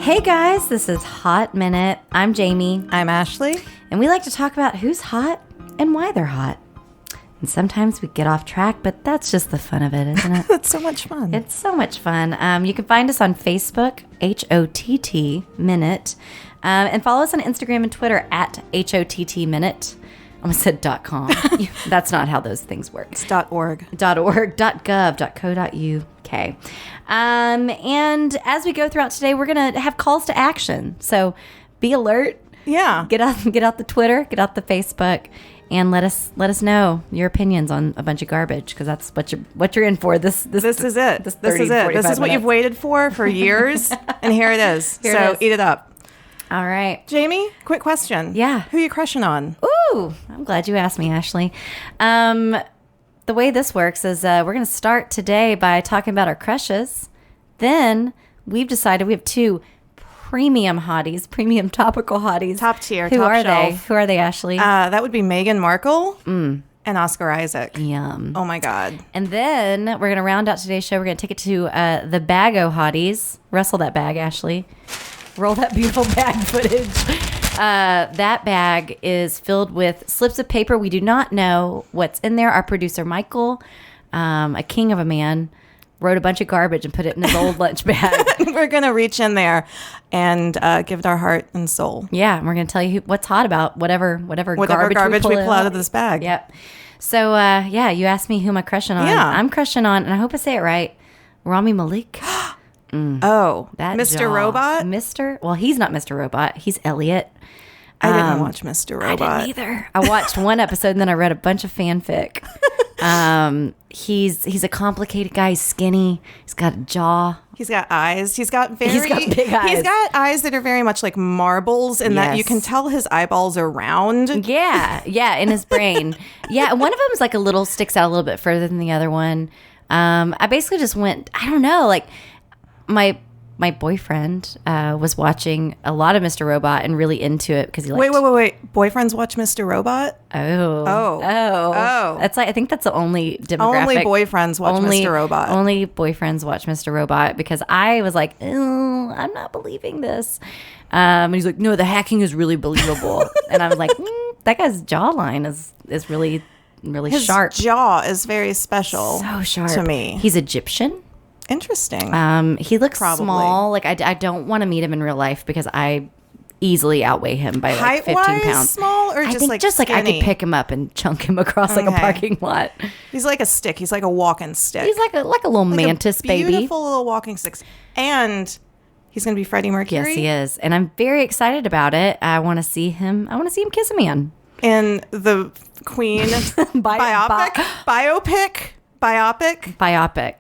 Hey guys, this is Hot Minute. I'm Jamie. I'm Ashley. And we like to talk about who's hot and why they're hot. And sometimes we get off track, but that's just the fun of it, isn't it? It's so much fun. It's so much fun. You can find us on Facebook, HOTT Minute, and follow us on Instagram and Twitter at HOTT Minute. I almost said .com. That's not how those things work. It's .org. .org, .gov, .co.uk. And as we go throughout today, we're going to have calls to action. So be alert. Yeah. Get out the Twitter, get out the Facebook, and let us know your opinions on a bunch of garbage, because that's what you're in for. This is it. This is it. This is what you've waited for years, and here it is. Eat it up. All right. Jamie, quick question. Yeah. Who are you crushing on? Ooh, I'm glad you asked me, Ashley. The way this works is we're going to start today by talking about our crushes. Then we've decided we have two premium hotties, premium topical hotties. Top tier, Who top are shelf. they? Who are they, Ashley? That would be Meghan Markle and Oscar Isaac. Yum. Oh, my God. And then we're going to round out today's show. We're going to take it to the Bago hotties. Wrestle that bag, Ashley. Roll that beautiful bag footage. That bag is filled with slips of paper. We do not know what's in there. Our producer, Michael, a king of a man, wrote a bunch of garbage and put it in his old lunch bag. We're going to reach in there and give it our heart and soul. Yeah, and we're going to tell you what's hot about whatever garbage we pull out of this bag. Yep. So, you asked me who am I crushing on. Yeah. I'm crushing on, and I hope I say it right, Rami Malick. Oh, That Mr. jaw. Robot? Well, he's not Mr. Robot. He's Elliot. I didn't watch Mr. Robot. I didn't either. I watched one episode and then I read a bunch of fanfic. He's a complicated guy. He's skinny. He's got a jaw. He's got eyes. He's got big eyes. He's got eyes that are very much like marbles, in that you can tell his eyeballs are round. Yeah, in his brain. Yeah, one of them is like sticks out a little bit further than the other one. I basically just went, I don't know, like my boyfriend was watching a lot of Mr. Robot and really into it because he liked... Wait. Boyfriends watch Mr. Robot? Oh. That's I think that's the only demographic. Only boyfriends watch Mr. Robot. Only boyfriends watch Mr. Robot, because I was like, I'm not believing this. And he's like, no, the hacking is really believable. And I was like, that guy's jawline is really, really sharp. His jaw is very special. So sharp to me. He's Egyptian. Interesting. He looks Probably. small. Like I don't want to meet him in real life because I easily outweigh him by like 15 Height-wise pounds. Small, or just like just like I skinny? could pick him up and chunk him across like a parking lot. He's like a stick. He's like a walking stick. He's like a little mantis baby. Beautiful little walking stick. And he's going to be Freddie Mercury. Yes, he is, and I'm very excited about it. I want to see him. I want to see him kiss a man. In the Queen biopic.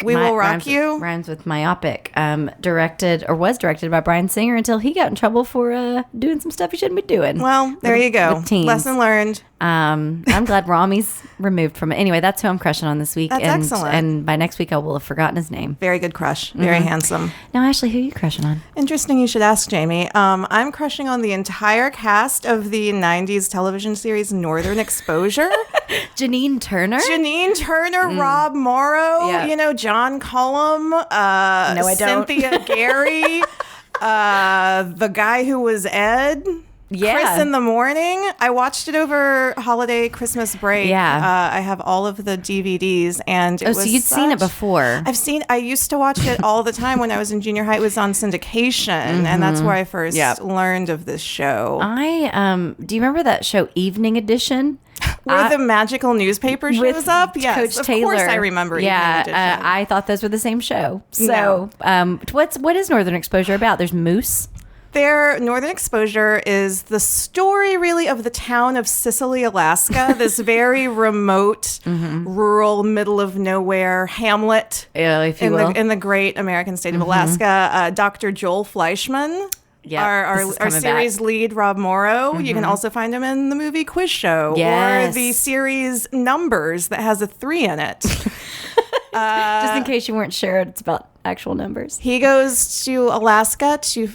We Will Rock You. Rhymes with myopic. Was directed by Bryan Singer until he got in trouble for doing some stuff he shouldn't be doing. Well, there you go. Lesson learned. I'm glad Rami's removed from it. Anyway, that's who I'm crushing on this week. That's excellent. And by next week, I will have forgotten his name. Very good crush. Very handsome. Now, Ashley, who are you crushing on? Interesting you should ask, Jamie. I'm crushing on the entire cast of the 90s television series Northern Exposure. Janine Turner, Rob Morrow, yeah. John Cullum, no, I don't. Cynthia Gary, the guy who was Ed. Yeah. Chris in the Morning. I watched it over holiday Christmas break. Yeah. I have all of the DVDs, and it was so you'd seen it before. I used to watch it all the time when I was in junior high. It was on syndication, and that's where I first learned of this show. Do you remember that show Evening Edition? Where the magical newspaper shows up? Yes, Coach of Taylor. course I remember Evening Edition. I thought those were the same show. So, what is Northern Exposure about? There's moose. Their Northern Exposure is the story, really, of the town of Sicily, Alaska, this very remote, rural, middle of nowhere hamlet if you will. in the great American state of Alaska. Dr. Joel Fleischman, our series lead, Rob Morrow. You can also find him in the movie Quiz Show or the series Numbers that has a 3 in it. Just in case you weren't sure, it's about actual numbers. He goes to Alaska to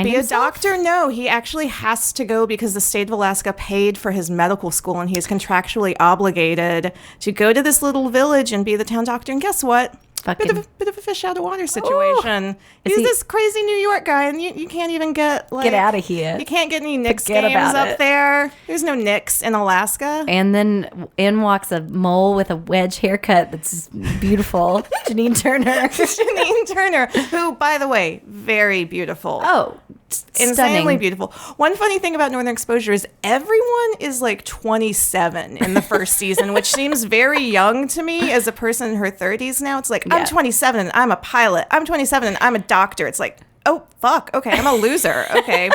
be himself? a doctor? No, he actually has to go because the state of Alaska paid for his medical school, and he is contractually obligated to go to this little village and be the town doctor. And guess what? fucking bit of a fish out of water situation. Ooh, he's this crazy New York guy, and you can't even get out of here. You can't get any Knicks games up there. There's no Knicks in Alaska. And then in walks a mole with a wedge haircut that's beautiful. Janine Turner, who, by the way, very beautiful. Oh, insanely beautiful. One funny thing about Northern Exposure is everyone is like 27 in the first season, which seems very young to me as a person in her 30s now. It's like, I'm 27 and I'm a pilot. I'm 27 and I'm a doctor. It's like, oh, fuck. Okay, I'm a loser. Okay.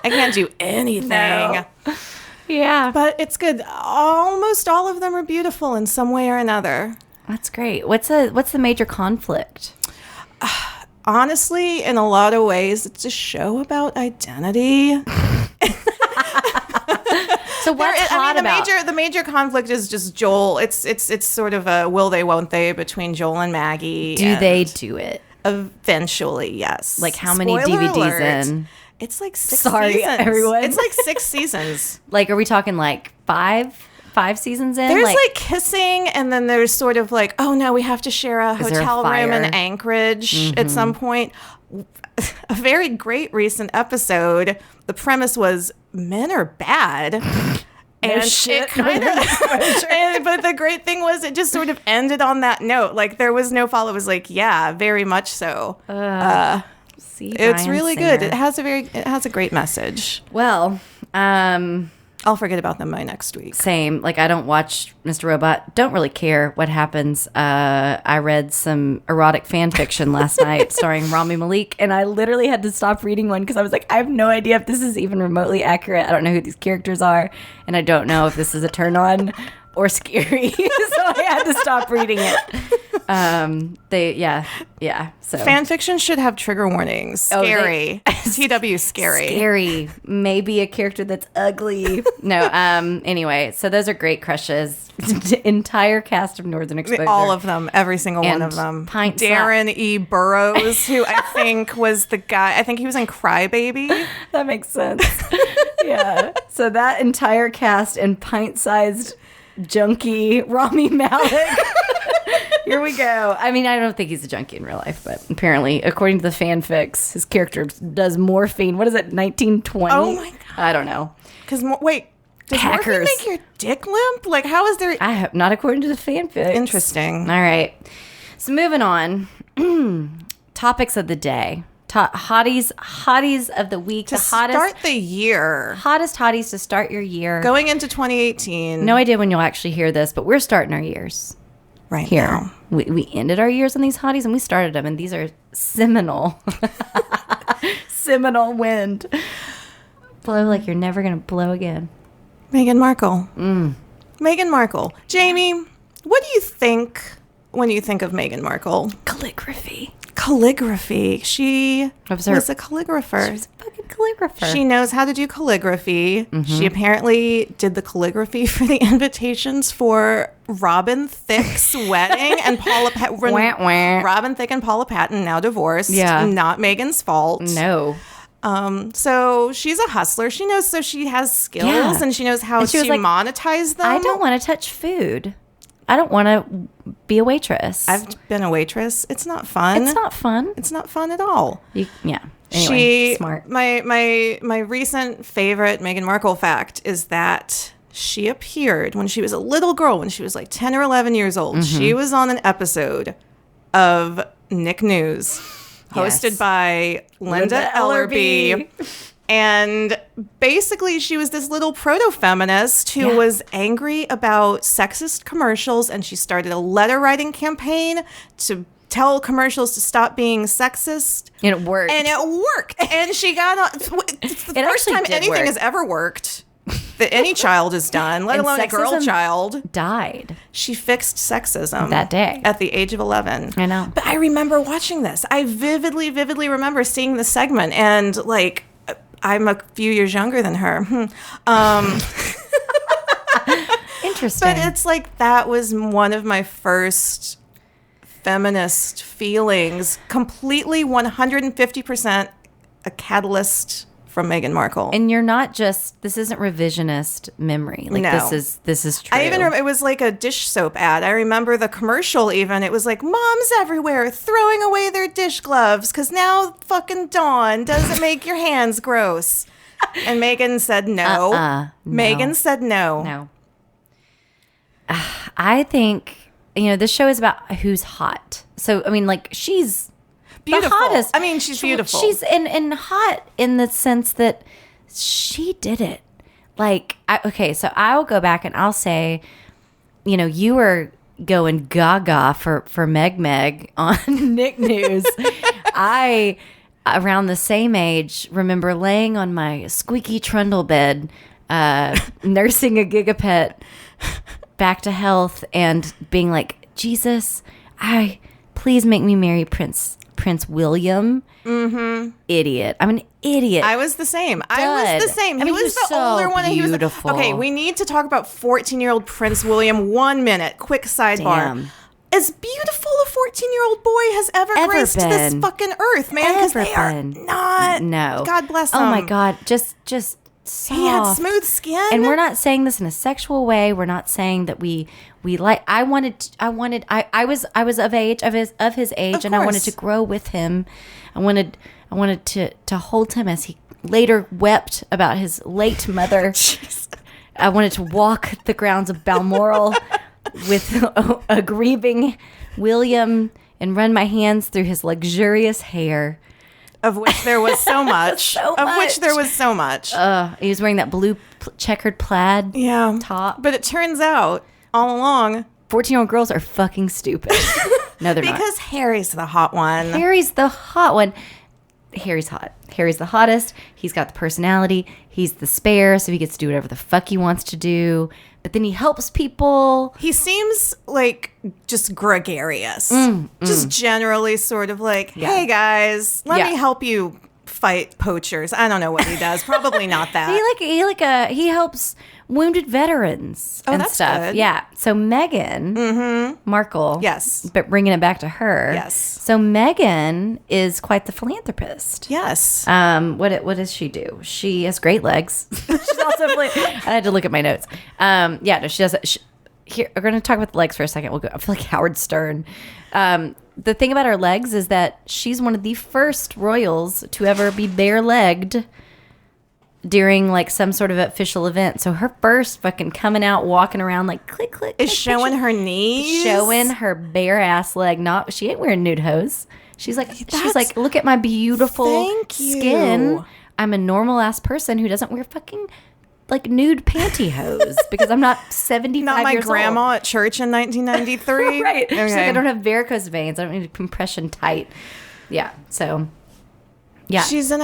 I can't do anything. No. Yeah. But it's good. Almost all of them are beautiful in some way or another. That's great. What's the major conflict? Honestly, in a lot of ways, it's a show about identity. So what's hot about? The major conflict is just Joel. It's sort of a will they, won't they between Joel and Maggie. Do they do it? Eventually, yes. Like how many DVDs in? It's like 6 seasons. Everyone. It's like 6 seasons. Like, are we talking like five seasons in? There's like kissing, and then there's sort of like, oh no, we have to share a hotel room in Anchorage at some point. A very great recent episode. The premise was men are bad. And it kind of, but the great thing was it just sort of ended on that note. Like there was no follow. It was like, yeah, very much so. It's really good. It has a great message. Well, I'll forget about them by next week. Same. Like, I don't watch Mr. Robot. Don't really care what happens. I read some erotic fan fiction last night starring Rami Malick, and I literally had to stop reading one because I was like, I have no idea if this is even remotely accurate. I don't know who these characters are, and I don't know if this is a turn-on or scary. So I had to stop reading it. So fan fiction should have trigger warnings. Scary. TW scary. Scary. Maybe a character that's ugly. No. Anyway, so those are great crushes. The entire cast of Northern Exposure. All of them. Every single one of them. Darren E. Burroughs, who I think was the guy. I think he was in Crybaby. That makes sense. Yeah. So that entire cast and pint-sized junkie Rami Malek. Here we go. I mean, I don't think he's a junkie in real life, but apparently, according to the fanfics, his character does morphine. What is it, 1920? Oh my God. I don't know. Because, wait, does morphine make your dick limp? Like, how is there... Not according to the fanfics. Interesting. All right. So moving on. Topics of the day. Hotties of the week. To start the year. Hottest hotties to start your year. Going into 2018. No idea when you'll actually hear this, but we're starting our years. Right here. Now. We ended our years on these hotties and we started them, and these are seminal. Seminal wind. Blow like you're never going to blow again. Meghan Markle. Meghan Markle. Jamie, what do you think when you think of Meghan Markle? Calligraphy. She was a calligrapher. She was a fucking calligrapher. She knows how to do calligraphy. Mm-hmm. She apparently did the calligraphy for the invitations for Robin Thicke's wedding and Paula Robin Thicke and Paula Patton now divorced. Yeah. Not Meghan's fault. No. So she's a hustler. She knows, so she has skills and she knows how to monetize them. I don't want to touch food. I don't want to be a waitress. I've been a waitress. It's not fun. It's not fun. It's not fun at all. Anyway, smart. My recent favorite Meghan Markle fact is that she appeared when she was a little girl, when she was like 10 or 11 years old. Mm-hmm. She was on an episode of Nick News, hosted by Linda Ellerbee. And basically, she was this little proto-feminist who was angry about sexist commercials, and she started a letter-writing campaign to tell commercials to stop being sexist. And it worked. And she got on. It's the first time anything has ever worked that any child has done, let alone a girl child. Died. She fixed sexism that day at the age of 11. I know. But I remember watching this. I vividly remember seeing the segment, and like, I'm a few years younger than her. Interesting. But it's like that was one of my first feminist feelings. Completely 150% a catalyst from Meghan Markle. And you're not just, this isn't revisionist memory. Like, no. This is true. I even remember, it was like a dish soap ad. I remember the commercial even. It was like, moms everywhere throwing away their dish gloves because now fucking Dawn doesn't make your hands gross. And Meghan said no. No. Meghan said no. No. I think, this show is about who's hot. So, I mean, like, she's beautiful. The hottest. I mean, she's beautiful. She's in hot in the sense that she did it. Like, so I'll go back and I'll say, you were going gaga for Meg on Nick News. I, around the same age, remember laying on my squeaky trundle bed, nursing a gigapet back to health and being like, Jesus, please make me marry Prince William. Mm-hmm. Idiot. I'm an idiot. I was the same. I mean, he was the older one. And he was okay. We need to talk about 14-year-old Prince William. 1 minute. Quick sidebar. Damn. As beautiful a 14-year-old boy has ever graced this fucking earth, man. Because they are not. No. God bless them. Oh my God. Just soft. He had smooth skin. And we're not saying this in a sexual way. We're not saying that we like. I was of age of his age, and I wanted to grow with him. I wanted to hold him as he later wept about his late mother. I wanted to walk the grounds of Balmoral with a grieving William and run my hands through his luxurious hair. Of which there was so much. He was wearing that blue checkered plaid top. But it turns out, all along, 14-year-old girls are fucking stupid. No, they're not. Because Harry's the hot one. Harry's hot. Harry's the hottest. He's got the personality. He's the spare, so he gets to do whatever the fuck he wants to do. But then he helps people. He seems like just gregarious. Just generally sort of like, hey guys, let me help you fight poachers. I don't know what he does. Probably not that. He helps wounded veterans and that's stuff. good. Yeah. So Meghan Markle. Yes. But bringing it back to her. Yes. So Meghan is quite the philanthropist. Yes. What does she do? She has great legs. She's also I had to look at my notes. She does it. Here, we're going to talk about the legs for a second. I feel like Howard Stern. The thing about her legs is that she's one of the first royals to ever be bare-legged during like some sort of official event. So her first fucking coming out, walking around like click, click. Is showing her knees. Showing her bare ass leg. She ain't wearing nude hose. She's like, look at my beautiful skin. I'm a normal ass person who doesn't wear fucking like nude pantyhose because I'm not 75 years old. Not my grandma at church in 1993. Right. Okay. She's like, I don't have varicose veins. I don't need compression tight. Yeah. So, yeah. She's in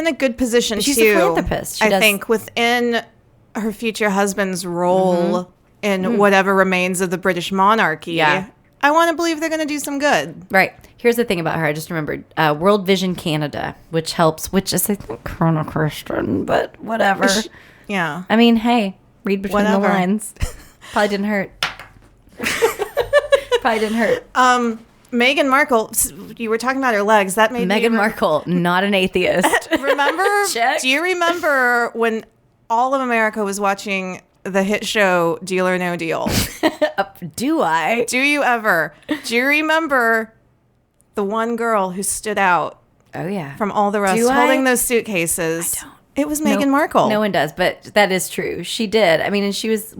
a good position She's too. a philanthropist. I think within her future husband's role in whatever remains of the British monarchy. Yeah. I want to believe they're going to do some good. Right. Here's the thing about her. I just remembered World Vision Canada, which is, I think, Colonel Christian, but whatever. Yeah. I mean, hey, read between the lines. Probably didn't hurt. Meghan Markle, you were talking about her legs. That made Meghan Markle, not an atheist. Remember? Check. Do you remember when all of America was watching the hit show Deal or No Deal? Do I? Do you ever? Do you remember the one girl who stood out? Oh, yeah. From all the rest, holding those suitcases? I don't. It was Meghan Markle. No one does, but that is true. She did. I mean, and she was,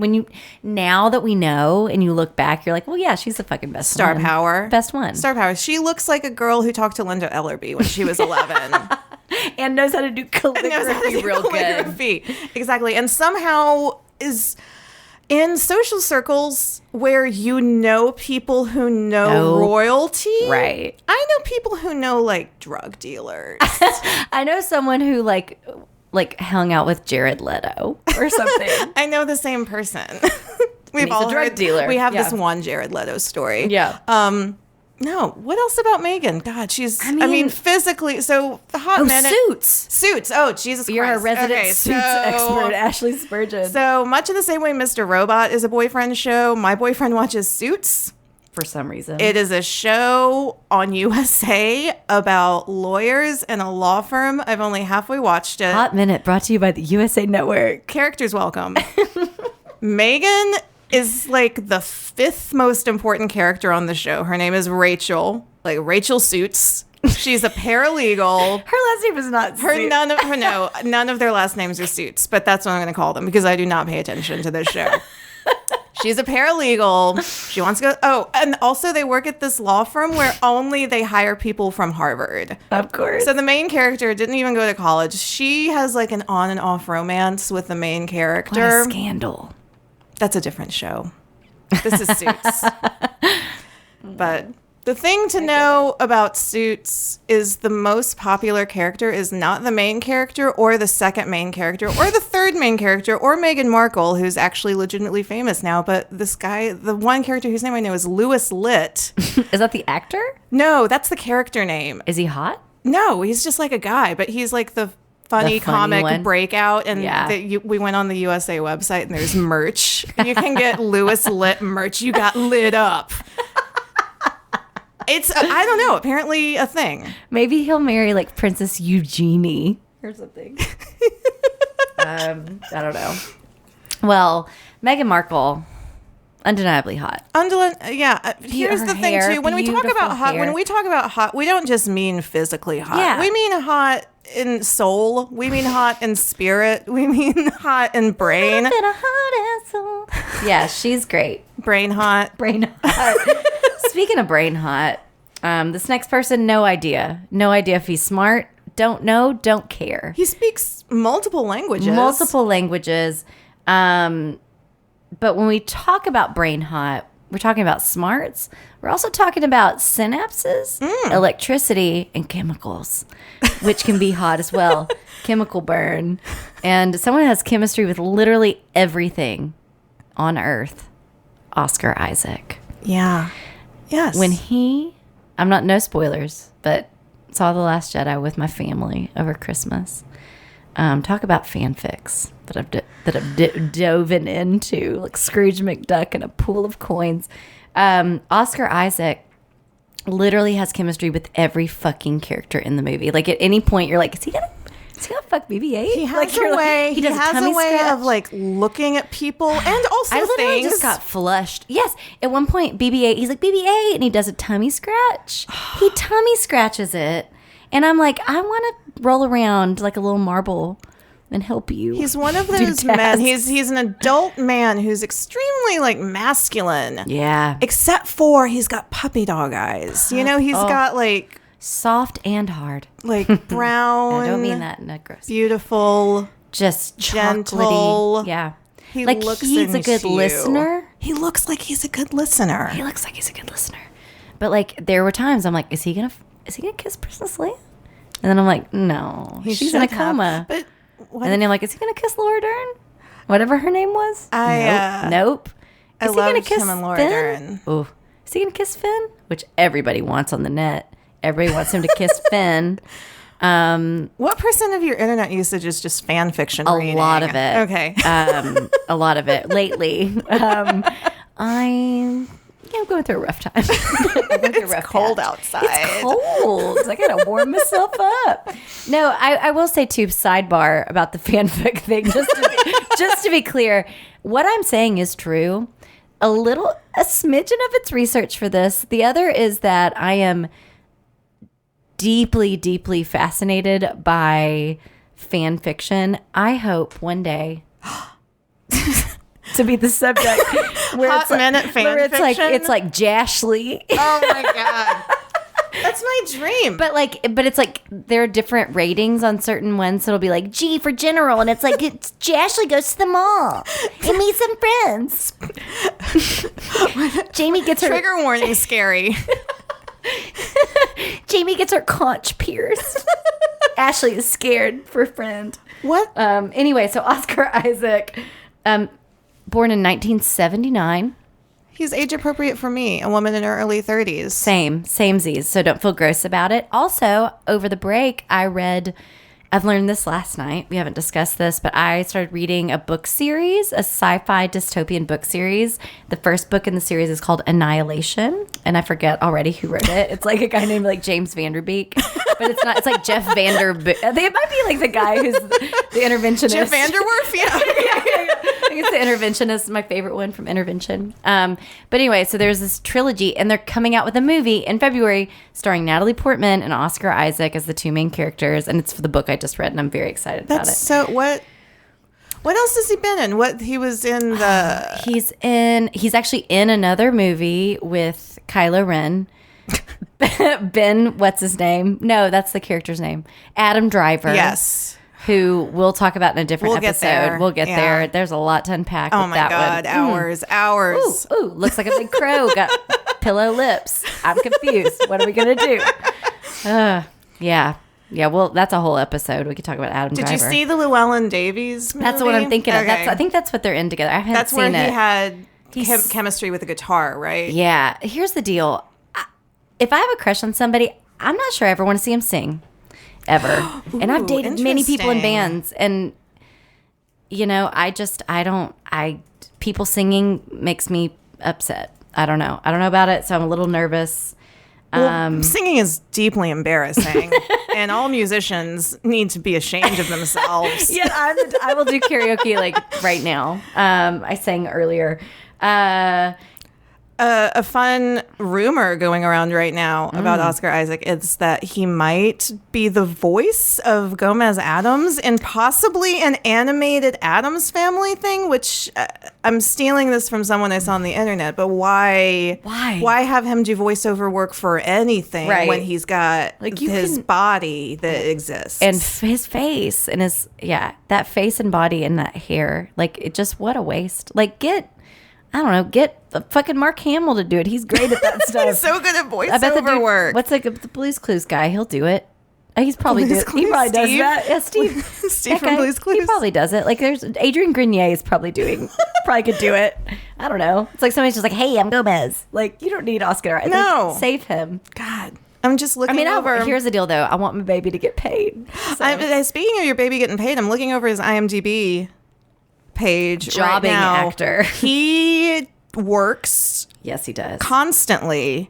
now that we know and you look back, you're like, well, yeah, she's the fucking best Star one. power. Best one. Star power. She looks like a girl who talked to Linda Ellerby when she was 11. And knows how to do calligraphy real good. Exactly. And somehow is in social circles where you know people who know royalty. Right. I know people who know like drug dealers. I know someone who like hung out with Jared Leto or something. I know the same person. He's a drug dealer. We have this one Jared Leto story. Yeah. No. What else about Meghan? God, I mean, physically. So the hot minute. Suits. Oh, Jesus Christ. You're a resident suits expert, Ashley Spurgeon. So much of the same way Mr. Robot is a boyfriend show, my boyfriend watches Suits for some reason. It is a show on USA about lawyers in a law firm. I've only halfway watched it. Hot Minute brought to you by the USA Network. Characters welcome. Meghan is like the 5th most important character on the show. Her name is Rachel, like Rachel Suits. She's a paralegal. Her last name is not Suits. None of their last names are Suits, but that's what I'm going to call them because I do not pay attention to this show. She's a paralegal. She wants to go. Oh, and also they work at this law firm where only they hire people from Harvard. Of course. So the main character didn't even go to college. She has like an on and off romance with the main character. What a scandal. That's a different show. This is Suits. But the thing to know about Suits is the most popular character is not the main character or the second main character or the third main character or Meghan Markle, who's actually legitimately famous now. But this guy, the one character whose name I know is Louis Litt. Is that the actor? No, that's the character name. Is he hot? No, he's just like a guy, but he's like the funny comic one. Breakout. And we went on the USA website and there's merch. You can get Louis Litt merch. You got lit up. It's, I don't know, apparently a thing. Maybe he'll marry like Princess Eugenie or something. I don't know. Well, Meghan Markle, undeniably hot. Here's the thing too. When we talk about hot, we don't just mean physically hot. Yeah. We mean hot in soul. We mean hot in spirit. We mean hot in brain. A hot asshole. Yeah, she's great. Brain hot. Brain hot. Speaking of brain hot, this next person, no idea. No idea if he's smart. Don't know. Don't care. He speaks multiple languages. But when we talk about brain hot, we're talking about smarts. We're also talking about synapses, electricity, and chemicals, which can be hot as well. Chemical burn. And someone has chemistry with literally everything on Earth. Oscar Isaac. Yeah. Yes. When no spoilers, but saw The Last Jedi with my family over Christmas. Talk about fanfics that I've dove into, like Scrooge McDuck and a pool of coins. Oscar Isaac literally has chemistry with every fucking character in the movie. Like at any point, you're like, is he gonna fuck BB-8? He has a way. He has a way of like looking at people and also I literally just got flushed. Yes, at one point BB-8, he's like BB-8, and he does a tummy scratch. He tummy scratches it, and I'm like, I want to roll around like a little marble and help you. He's one of those men. He's an adult man who's extremely like masculine. Yeah. Except for he's got puppy dog eyes. You know, he's got like soft and hard. Like brown. I don't mean that in a gross. Beautiful. Just gentle. Chocolatey. Yeah. He like looks he's a good listener. He looks like he's a good listener. But like there were times I'm like, is he gonna kiss Princess Leia? And then I'm like, no, she's in a coma. But and then I'm like, is he gonna kiss Laura Dern? Whatever her name was. Nope. Is he gonna kiss him and Laura Dern? Ooh. Is he gonna kiss Finn? Which everybody wants on the net. Everybody wants him to kiss Finn. What percent of your internet usage is just fan fiction reading? A lot of it. Okay. A lot of it lately. I'm going through a rough time. It's cold outside. It's cold. I gotta warm myself up. No, I will say too, sidebar about the fanfic thing, just to be clear, what I'm saying is true. A smidgen of it's research for this. The other is that I am deeply, deeply fascinated by fan fiction. I hope one day to be the subject where Hot minute fan fiction. It's like Jashly. Oh my god, that's my dream. But it's like there are different ratings on certain ones. So it'll be like G for general, and it's like Jashly goes to the mall and meets some friends. Jamie gets her trigger warning. Scary. Jamie gets her conch pierced. Ashley is scared for a friend. What? Anyway, so Oscar Isaac, born in 1979. He's age appropriate for me, a woman in her early 30s. Samesies, so don't feel gross about it. Also, over the break, I read I've learned this last night. We haven't discussed this, but I started reading a book series, a sci-fi dystopian book series. The first book in the series is called Annihilation, and I forget already who wrote it. It's like a guy named like James Vanderbeek, but it's not. It's like Jeff Vanderbeek. It might be like the guy who's the interventionist. Jeff Vanderwerf, yeah. I think it's the Interventionist, my favorite one from Intervention. But anyway, so there's this trilogy, and they're coming out with a movie in February starring Natalie Portman and Oscar Isaac as the two main characters, and it's for the book I just read, and I'm very excited about it. So what else has he been in? What he was in the he's actually in another movie with Kylo Ren. Ben, what's his name? No, that's the character's name. Adam Driver. Yes. Who we'll talk about in a different episode. We'll get there. There's a lot to unpack with that one. Oh my God, hours. Ooh, looks like a big crow. Got pillow lips. I'm confused. What are we going to do? Yeah, well, that's a whole episode. We could talk about Adam Driver. Did you see the Llewellyn Davies movie? That's what I'm thinking of. I think that's what they're in together. I haven't seen it. That's where he had chemistry with the guitar, right? Yeah. Here's the deal. If I have a crush on somebody, I'm not sure I ever want to see him sing. Ever. Ooh, and I've dated many people in bands, and people singing makes me upset. I don't know about it, so I'm a little nervous. Well, singing is deeply embarrassing, and all musicians need to be ashamed of themselves. Yeah, I will do karaoke like right now. I sang earlier. A fun rumor going around right now about Oscar Isaac is that he might be the voice of Gomez Addams in possibly an animated Addams Family thing, which I'm stealing this from someone I saw on the internet. But why have him do voiceover work for anything when he's got his body that exists? And his face and that face and body and that hair. What a waste. Get fucking Mark Hamill to do it. He's great at that stuff. He's so good at voiceover work. What's the Blue's Clues guy? He'll do it. He's probably does that. Yeah, Steve. Steve from Blue's Clues. He probably does it. There's Adrian Grenier is probably could do it. I don't know. It's like somebody's just like, hey, I'm Gomez. You don't need Oscar. No. Save him. God. I'm just looking over. Here's the deal, though. I want my baby to get paid. So. Speaking of your baby getting paid, I'm looking over his IMDb page Jobbing right now. Actor. He works. Yes, he does. Constantly.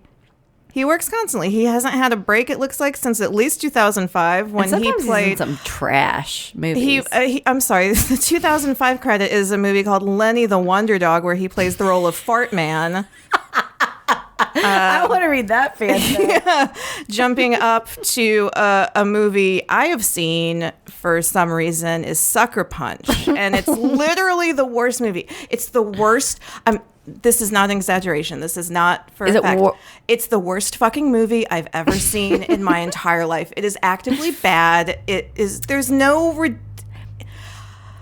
He works constantly. He hasn't had a break, it looks like, since at least 2005 when he played he's in some trash movies. I'm sorry. The 2005 credit is a movie called Lenny the Wonder Dog, where he plays the role of Fart Man. I want to read that fan. Yeah. Jumping up to a movie I have seen for some reason is Sucker Punch, and it's literally the worst movie. It's the worst. This is not an exaggeration. This is not for a fact. It's the worst fucking movie I've ever seen in my entire life. It is actively bad. It is. There's no.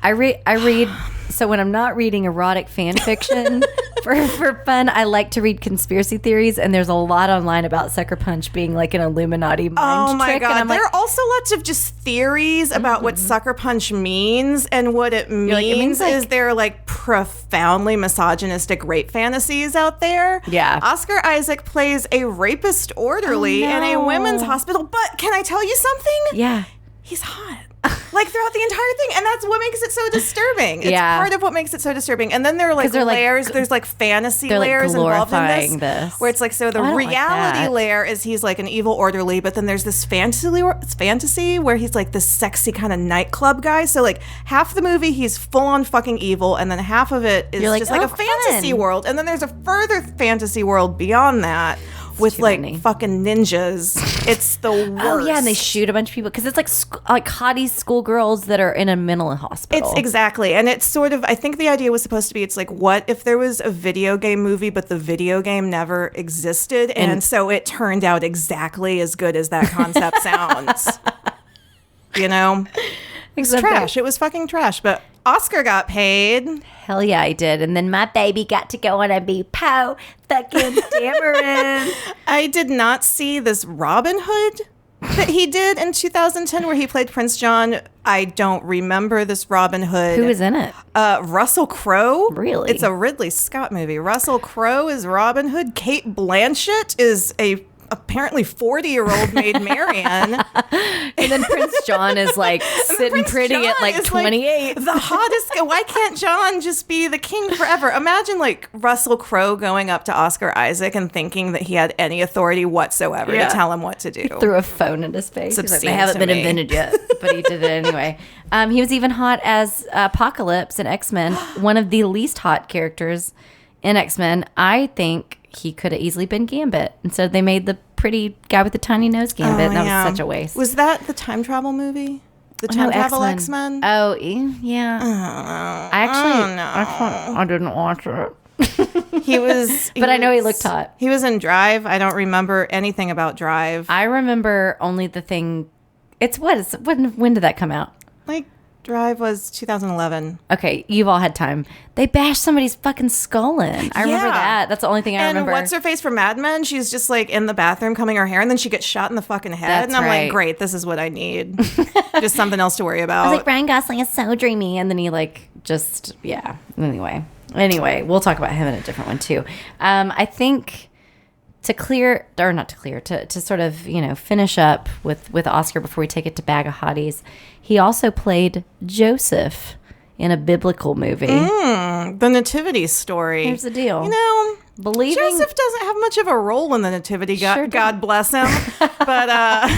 I read. So when I'm not reading erotic fan fiction for fun, I like to read conspiracy theories, and there's a lot online about Sucker Punch being like an Illuminati mind trick. Oh my God. And there are also lots of just theories about what Sucker Punch means, and what it means is there profoundly misogynistic rape fantasies out there. Yeah. Oscar Isaac plays a rapist orderly in a women's hospital, but can I tell you something? Yeah. He's hot. Throughout the entire thing, and that's what makes it so disturbing. It's part of what makes it so disturbing. And then there are layers. There's fantasy layers involved in this, where it's the reality layer is he's an evil orderly, but then there's this fantasy where he's this sexy kind of nightclub guy. So half the movie he's full on fucking evil, and then half of it is just a fantasy world, and then there's a further fantasy world beyond that. With fucking ninjas. It's the worst. Oh yeah, and they shoot a bunch of people because it's Hotties schoolgirls that are in a mental hospital. It's exactly, and it's sort of. I think the idea was supposed to be. It's what if there was a video game movie, but the video game never existed, and so it turned out exactly as good as that concept sounds. It's trash. It was fucking trash, but Oscar got paid. Hell yeah, I did. And then my baby got to go on and be fucking stammering. I did not see this Robin Hood that he did in 2010 where he played Prince John. I don't remember this Robin Hood. Who is in it? Russell Crowe. Really? It's a Ridley Scott movie. Russell Crowe is Robin Hood. Cate Blanchett is a apparently 40-year-old maid Marian. And then Prince John is like sitting pretty John at like 28. Like the hottest. Why can't John just be the king forever? Imagine like Russell Crowe going up to Oscar Isaac and thinking that he had any authority whatsoever to tell him what to do. He threw a phone in his face. He's like, they haven't been invented yet, but he did it anyway. He was even hot as Apocalypse in X-Men, one of the least hot characters in X-Men. I think he could have easily been Gambit. Instead, they made the pretty guy with the tiny nose Gambit. That was such a waste. Was that the time travel movie? The time travel X-Men? Oh, yeah. I didn't watch it. He was... But I know he looked hot. He was in Drive. I don't remember anything about Drive. I remember only the thing... When did that come out? Like... Drive was 2011. Okay, you've all had time. They bashed somebody's fucking skull in. I remember that. That's the only thing I remember. And what's her face from Mad Men? She's just like in the bathroom combing her hair, and then she gets shot in the fucking head. I'm like, great, this is what I need. Just something else to worry about. I was like, Ryan Gosling is so dreamy, and then he Anyway, we'll talk about him in a different one too. I think to sort of, finish up with Oscar before we take it to Bag of Hotties. He also played Joseph in a biblical movie. The Nativity story. Here's the deal. Joseph doesn't have much of a role in the Nativity. God bless him. But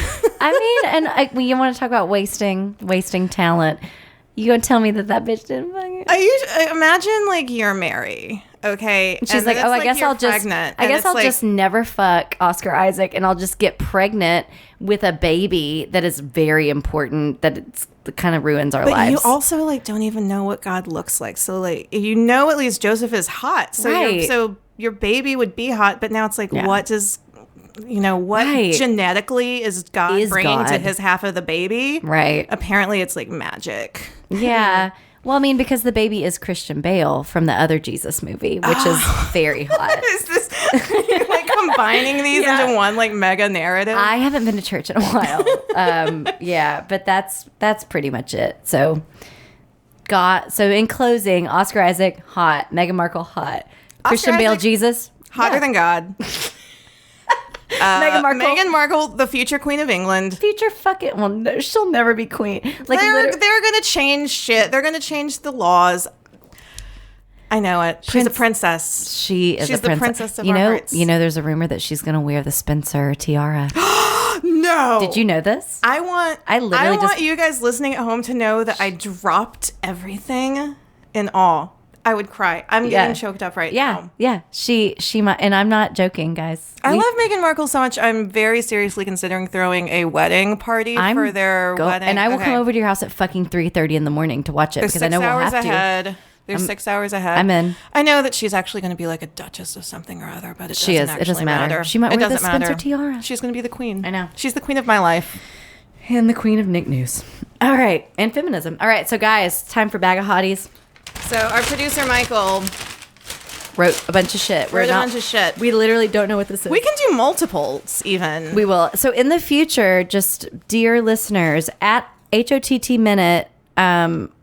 you want to talk about wasting talent. You gonna tell me that bitch didn't fucking... I imagine like you're Mary. Okay. And she's like, I guess I'll just never fuck Oscar Isaac, and I'll just get pregnant with a baby that is very important, that it kind of ruins our lives. But you also like don't even know what God looks like. So like, at least Joseph is hot. So so your baby would be hot, but now it's like, what does... what genetically is God bringing to his half of the baby? Right. Apparently it's like magic. Yeah. Well, I mean, because the baby is Christian Bale from the other Jesus movie, which is very hot. Is this like combining these into one like mega narrative? I haven't been to church in a while. But that's pretty much it. So in closing, Oscar Isaac, hot. Meghan Markle, hot. Christian Bale, Jesus, hotter than God. Meghan Markle, the future Queen of England. No, she'll never be queen. Like they're gonna change shit. They're gonna change the laws. I know it. She's a princess. She's the princess of our hearts. There's a rumor that she's gonna wear the Spencer tiara. No. Did you know this? I want you guys listening at home to know that I dropped everything in awe. I would cry. I'm getting choked up right now. Yeah. She might, and I'm not joking, guys. I love Meghan Markle so much. I'm very seriously considering throwing a wedding party for their wedding. And I will come over to your house at fucking 3:30 in the morning to watch it because I know we'll have to. They're 6 hours ahead. I'm in. I know that she's actually going to be like a duchess of something or other, but she is. It doesn't matter. She might wear the Spencer tiara. She's going to be the queen. I know. She's the queen of my life. And the queen of Nick News. All right. And feminism. All right. So, guys, time for Bag of Hotties. So our producer, Michael, wrote a bunch of shit. We literally don't know what this is. We can do multiples even. We will. So in the future, just dear listeners, at HOTT Minute,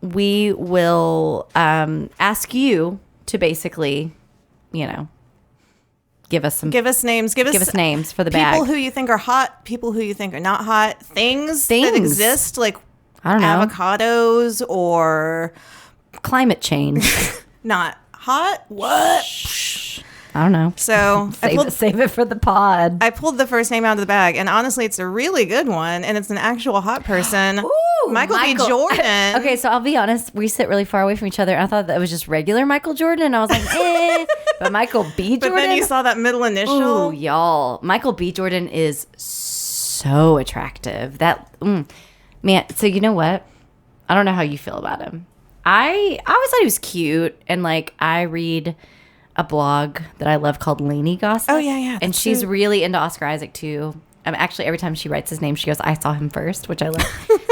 we will ask you to basically, give us names. Give us names for the bag. People who you think are hot, people who you think are not hot, things that exist, like I don't know, avocados or... climate change. Not hot? What? I don't know. So save it for the pod. I pulled the first name out of the bag, and honestly, it's a really good one, and it's an actual hot person. Ooh, Michael B. Jordan. Okay, so I'll be honest. We sit really far away from each other. I thought that it was just regular Michael Jordan, and I was like, But Michael B. Jordan. But then you saw that middle initial. Ooh, y'all. Michael B. Jordan is so attractive. Man. So you know what? I don't know how you feel about him. I always thought he was cute, and like I read a blog that I love called Lainey Gossip. Oh yeah. And she's really into Oscar Isaac too. Actually, every time she writes his name, she goes, "I saw him first," which I love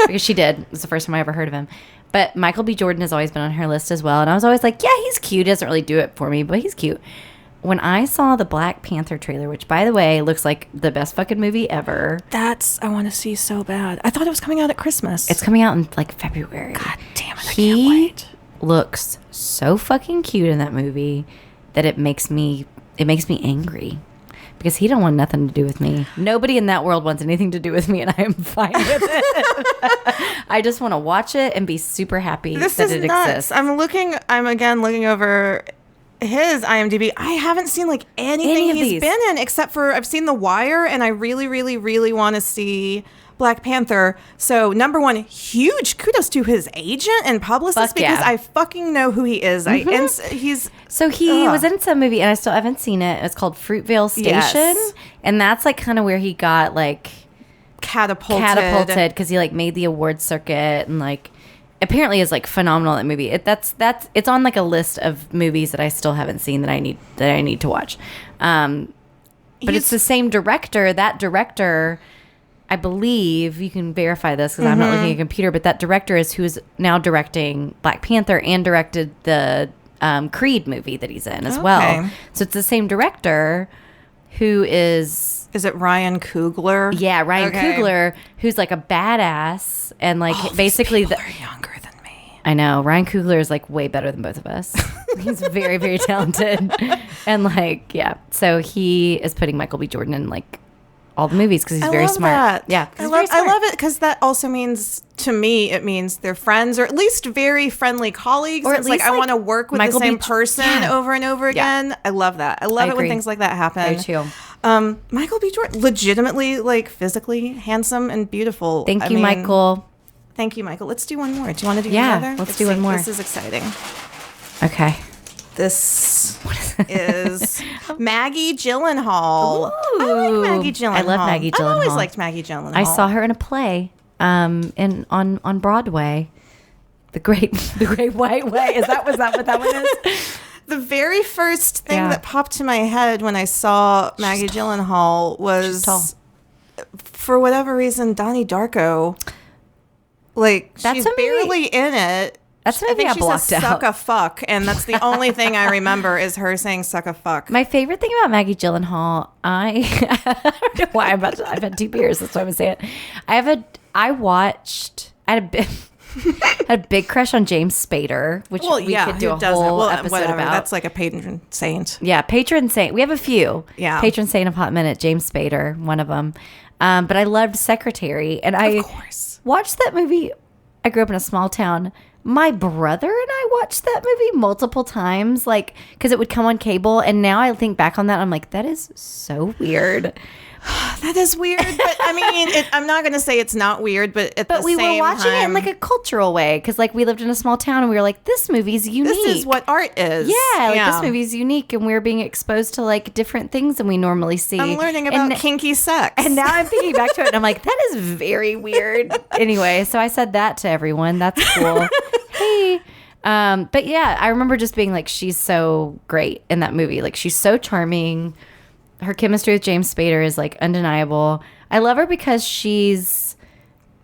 because she did. It was the first time I ever heard of him. But Michael B. Jordan has always been on her list as well, and I was always like, "Yeah, he's cute. He doesn't really do it for me, but he's cute." When I saw the Black Panther trailer, which by the way looks like the best fucking movie ever. I want to see so bad. I thought it was coming out at Christmas. It's coming out in like February. God damn it, I can't wait. Looks so fucking cute in that movie that it makes me angry because he don't want nothing to do with me. Nobody in that world wants anything to do with me, and I am fine with it. I just want to watch it and be super happy that it exists. I'm again looking over his IMDb. I haven't seen like anything he's been in except for I've seen The Wire, and I really, really, really want to see Black Panther. So number one, huge kudos to his agent and publicist because I fucking know who he is. He was in some movie, and I still haven't seen it. It's called Fruitvale Station, and that's like kind of where he got like catapulted because he like made the awards circuit and like apparently is like phenomenal that movie. It's on like a list of movies that I still haven't seen that I need to watch. But it's the same director. That director, I believe, you can verify this because I'm not looking at a computer, but that director is who is now directing Black Panther and directed the Creed movie that he's in as well. So it's the same director who is... Is it Ryan Coogler? Yeah, Ryan Coogler, who's like a badass and like basically... These people are younger than me. I know. Ryan Coogler is like way better than both of us. He's very, very talented. And like, yeah. So he is putting Michael B. Jordan in like all the movies because he's very smart. Yeah, I love it because that also means, to me, it means they're friends or at least very friendly colleagues. Or at least like I want to work with Michael the same person over and over again. I love that. I love it when things like that happen. I do too. Michael B. Jordan, legitimately like physically handsome and beautiful. Thank you, Michael. Thank you, Michael. Let's do one more. Do you want to do another? Let's do one more. This is exciting. Okay. This is Maggie Gyllenhaal. Ooh. I like Maggie Gyllenhaal. I love Maggie Gyllenhaal. I've always liked Maggie Gyllenhaal. I saw her in a play on Broadway. The Great White Way. Was that what that one is? The very first thing that popped to my head when I saw Maggie Gyllenhaal was, for whatever reason, Donnie Darko. Like, she's barely in it. That's the movie I blocked out. Suck a fuck, and that's the only thing I remember is her saying suck a fuck. My favorite thing about Maggie Gyllenhaal, I don't know why I've had 2 beers. That's what I'm saying. I had a big crush on James Spader, which we could do a whole episode about. That's like a patron saint. Yeah, patron saint. We have a few. Yeah, patron saint of Hot Minute, James Spader, one of them. But I loved Secretary, and I watched that movie. I grew up in a small town. My brother and I watched that movie multiple times, like, because it would come on cable. And now I think back on that, I'm like, that is so weird. That is weird, but I mean, I'm not going to say it's not weird, but we were watching it in like a cultural way because like we lived in a small town and we were like, this movie's unique. This is what art is. Yeah, like this movie's unique, and we're being exposed to like different things than we normally see. I'm learning about kinky sex, and now I'm thinking back to it, and I'm like, that is very weird. Anyway, so I said that to everyone. That's cool. Hey. But yeah, I remember just being like, she's so great in that movie. Like, she's so charming. Her chemistry with James Spader is like undeniable. I love her because she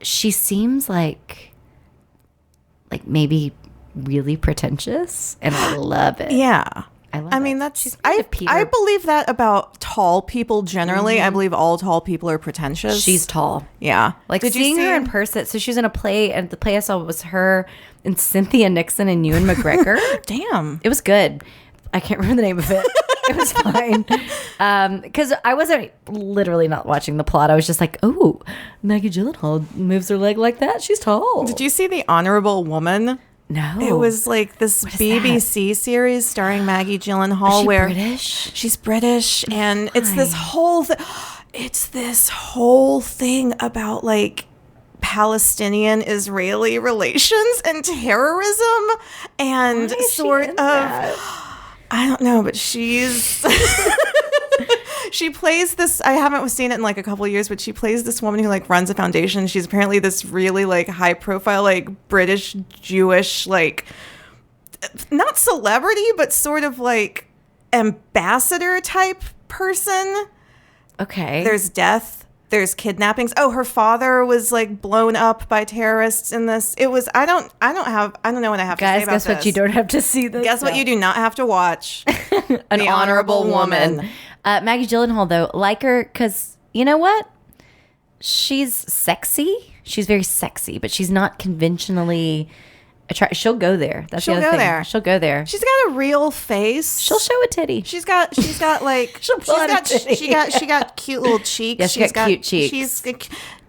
seems like maybe really pretentious, and I love it. Yeah. I mean, that's I believe that about tall people generally. I believe all tall people are pretentious. She's tall. Yeah. Like, seeing her in person. So she was in a play, and the play I saw was her and Cynthia Nixon and Ewan McGregor. Damn. It was good. I can't remember the name of it. It was fine. Because I wasn't literally not watching the plot. I was just like, oh, Maggie Gyllenhaal moves her leg like that. She's tall. Did you see The Honorable Woman? No. It was like this BBC series starring Maggie Gyllenhaal. Is she British? She's British. And it's this whole thing about like Palestinian-Israeli relations and terrorism and sort of... That? I don't know, but she's... She plays this... I haven't seen it in like a couple of years, but she plays this woman who like runs a foundation. She's apparently this really like high profile, like British, Jewish, like... Not celebrity, but sort of like ambassador type person. Okay. There's death. There's kidnappings. Oh, her father was like blown up by terrorists in this. It was. I don't know what I have to say about this. Guys, guess what? You don't have to see this. Guess what? You do not have to watch. An Honorable Woman. Maggie Gyllenhaal, though, like her because you know what? She's sexy. She's very sexy, but she's not conventionally She'll go there. She'll go there. She'll go there. She's got a real face. She'll show a titty. She's got like she got cute little cheeks. Yeah, she's got cute cheeks. She's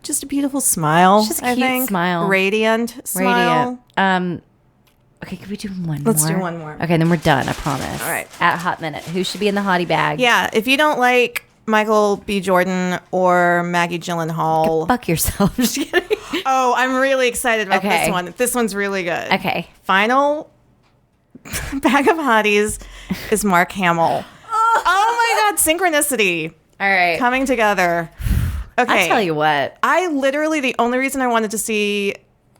just a beautiful smile. She's a cute smile. Radiant smile. Okay, can we do one more? Let's do one more. Okay, then we're done, I promise. All right. At Hot Minute. Who should be in the hottie bag? Yeah, if you don't like Michael B. Jordan or Maggie Gyllenhaal. Fuck yourself. Just kidding. Oh, I'm really excited about this one. This one's really good. Okay. Final bag of hotties is Mark Hamill. Oh my God, synchronicity. All right. Coming together. Okay. I'll tell you what. The only reason I wanted to see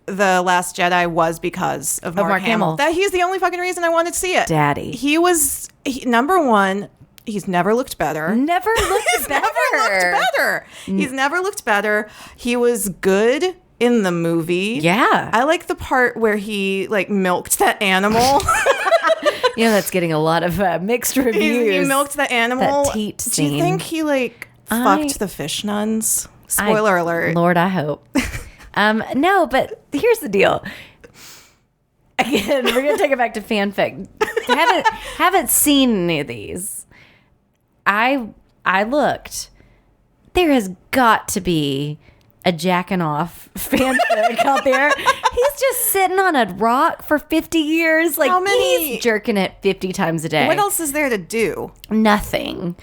The Last Jedi was because of Mark Hamill. He's the only fucking reason I wanted to see it. Daddy. Number one, he's never looked better. He's never looked better. He was good in the movie. Yeah. I like the part where he like milked that animal. That's getting a lot of mixed reviews. He milked the animal. That teat scene. Do you think he fucked the fish nuns? Spoiler alert. Lord, I hope. No, but here's the deal. Again, we're gonna take it back to fanfic. Haven't seen any of these. I looked. There has got to be a jacking off fanfic out there. He's just sitting on a rock for 50 years. Like, he's jerking it 50 times a day. What else is there to do? Nothing.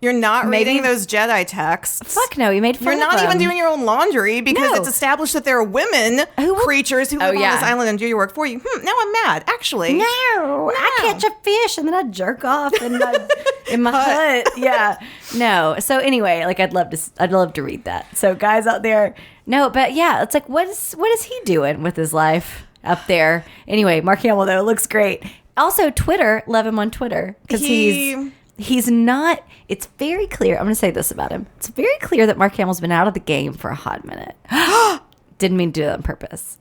You're not reading those Jedi texts. Fuck no, you made fun of them. You're not even doing your own laundry because it's established that there are women creatures who live on this island and do your work for you. Now I'm mad, actually. No, I catch a fish and then I jerk off in my hut. Yeah. No. So anyway, I'd love to read that. So guys out there, no, but yeah, it's like what is he doing with his life up there? Anyway, Mark Hamill though looks great. Also, Twitter, love him on Twitter because he's not. It's very clear. I'm going to say this about him. It's very clear that Mark Hamill's been out of the game for a hot minute. Didn't mean to do that on purpose.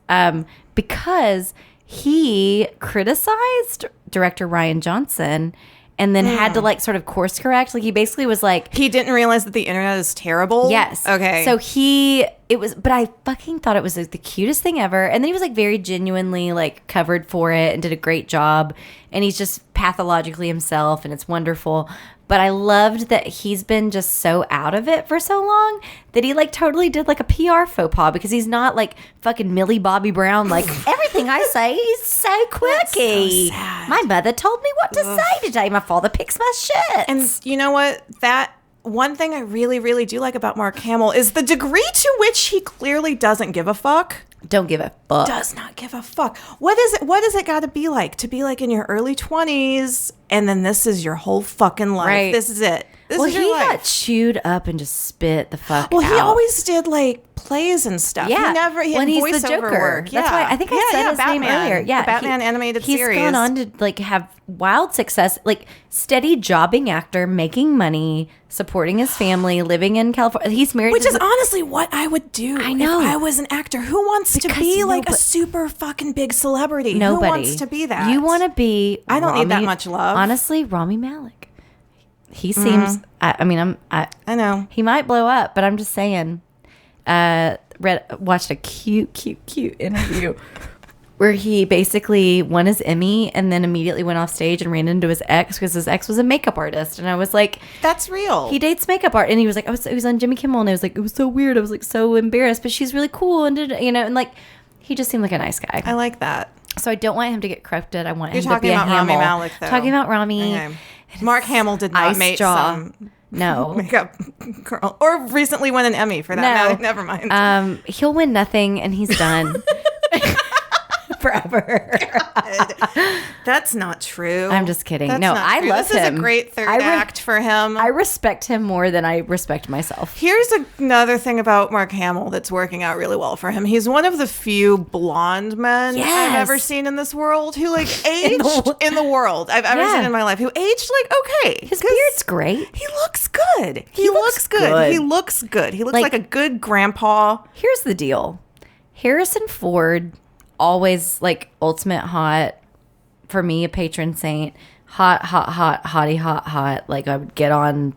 Because he criticized director Rian Johnson and then had to sort of course correct. He basically was like, he didn't realize that the internet is terrible. Yes. Okay. So but I fucking thought it was the cutest thing ever. And then he was very genuinely covered for it and did a great job. And he's just pathologically himself and it's wonderful. But I loved that he's been just so out of it for so long that he totally did a PR faux pas because he's not fucking Millie Bobby Brown. Everything I say, he's so quirky. So sad. My mother told me what to say today. My father picks my shit. And you know what? That one thing I really, really do like about Mark Hamill is the degree to which he clearly doesn't give a fuck. Don't give a fuck. Does not give a fuck. What does it got to be like in your early 20s and then this is your whole fucking life? Right. This is it. This is your life. He got chewed up and just spit the fuck out. Well, he always did plays and stuff. Yeah. He had he's voiceover the Joker. work. That's why I think I said his name earlier. Yeah, the Batman animated series. He's gone on to have wild success, steady jobbing actor, making money, supporting his family, living in California. He's married, which is honestly what I would do. I know. If I was an actor. Who wants to be a super fucking big celebrity? Nobody. Who wants to be that? You want to be. I don't need that much love. Honestly, Rami Malek. He seems. I know he might blow up, but I'm just saying. Watched a cute interview where he basically won his Emmy and then immediately went off stage and ran into his ex because his ex was a makeup artist, and I was like, "That's real." He dates makeup art, and he was like, he was on Jimmy Kimmel, and I was like, it was so weird. I was so embarrassed, but she's really cool, and he just seemed like a nice guy. I like that. So I don't want him to get corrupted. I want him to be a Hamill. Rami Malek, though. Talking about Rami. Okay. Mark Hamill did not make some makeup girl, or recently won an Emmy for that. No, never mind. He'll win nothing, and he's done. Forever. That's not true. I'm just kidding. I love him. This is a great third act for him. I respect him more than I respect myself. Here's another thing about Mark Hamill that's working out really well for him. He's one of the few blonde men I've ever seen in this world who aged in the world I've ever seen in my life, who aged okay. His beard's great. He looks good. He looks good. He looks good. He looks like a good grandpa. Here's the deal. Harrison Ford, always ultimate hot for me, a patron saint. Hot, hottie, hot. I would get on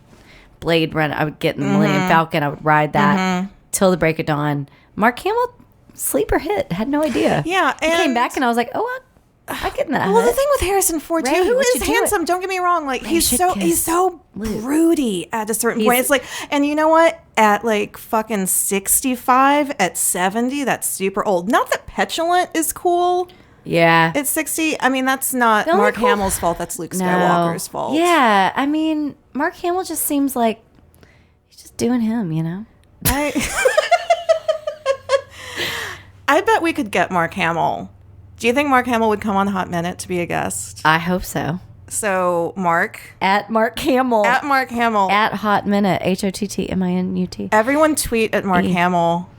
Blade Runner. I would get in the Millennium Falcon. I would ride that till the break of dawn. Mark Hamill sleeper hit. Had no idea. Yeah. He came back and I was like, oh, I get that. Well, the thing with Harrison Ford, too, who is handsome, don't get me wrong. Like, he's so broody at a certain point. It's like, and you know what? At like fucking 65, at 70, that's super old. Not that petulant is cool. Yeah. It's 60. I mean, that's not Mark Hamill's fault. That's Luke Skywalker's fault. Yeah. I mean, Mark Hamill just seems like he's just doing him, you know? I bet we could get Mark Hamill. Do you think Mark Hamill would come on Hot Minute to be a guest? I hope so. So, Mark. At Mark Hamill. At Mark Hamill. At Hot Minute. HOTTMINUT. Everyone tweet at Mark Hamill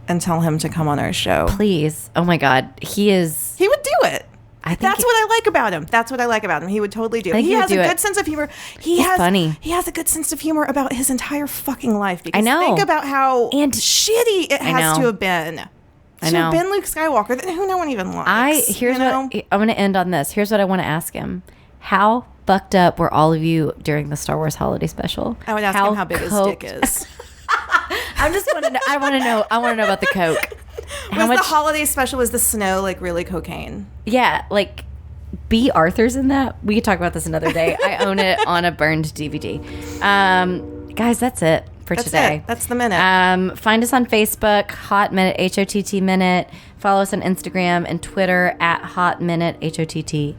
and tell him to come on our show. Please. Oh my God. He would do it. That's what I like about him. That's what I like about him. He would totally do it. He has a good sense of humor. He's funny. He has a good sense of humor about his entire fucking life. Because I know. Think about how shitty it has to have been. To have been Luke Skywalker, who no one even likes. I'm going to end on this. Here's what I want to ask him. How fucked up were all of you during the Star Wars holiday special? I would ask him how big his dick is. I want to know about the coke. The holiday special? Was the snow like really cocaine? Yeah, like B. Arthur's in that. We could talk about this another day. I own it on a burned DVD. Guys, that's it for today. That's the minute. Find us on Facebook, Hot Minute, HOTT Minute. Follow us on Instagram and Twitter at Hot Minute, HOTTMINUTE.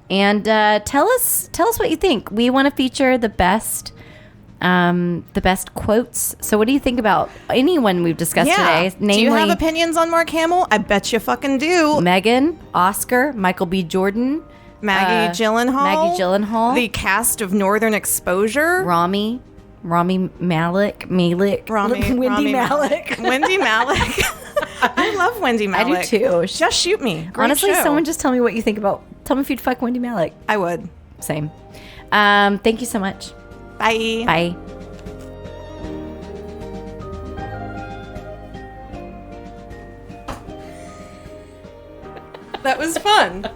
And tell us what you think. We want to feature the best quotes. So what do you think about anyone we've discussed today? Namely, do you have opinions on Mark Hamill? I bet you fucking do. Meghan, Oscar, Michael B. Jordan, Maggie Gyllenhaal, the cast of Northern Exposure, Rami Malick, Wendy Malick. Wendy Malick. I love Wendy Malick. I do too. Just shoot me. Great Honestly, show. someone just tell me what you think about. Tell me if you'd fuck Wendy Malick. I would. Same. Thank you so much. Bye. Bye. That was fun.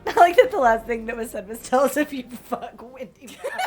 I like that the last thing that was said was tell us if you fuck Wendy Malick.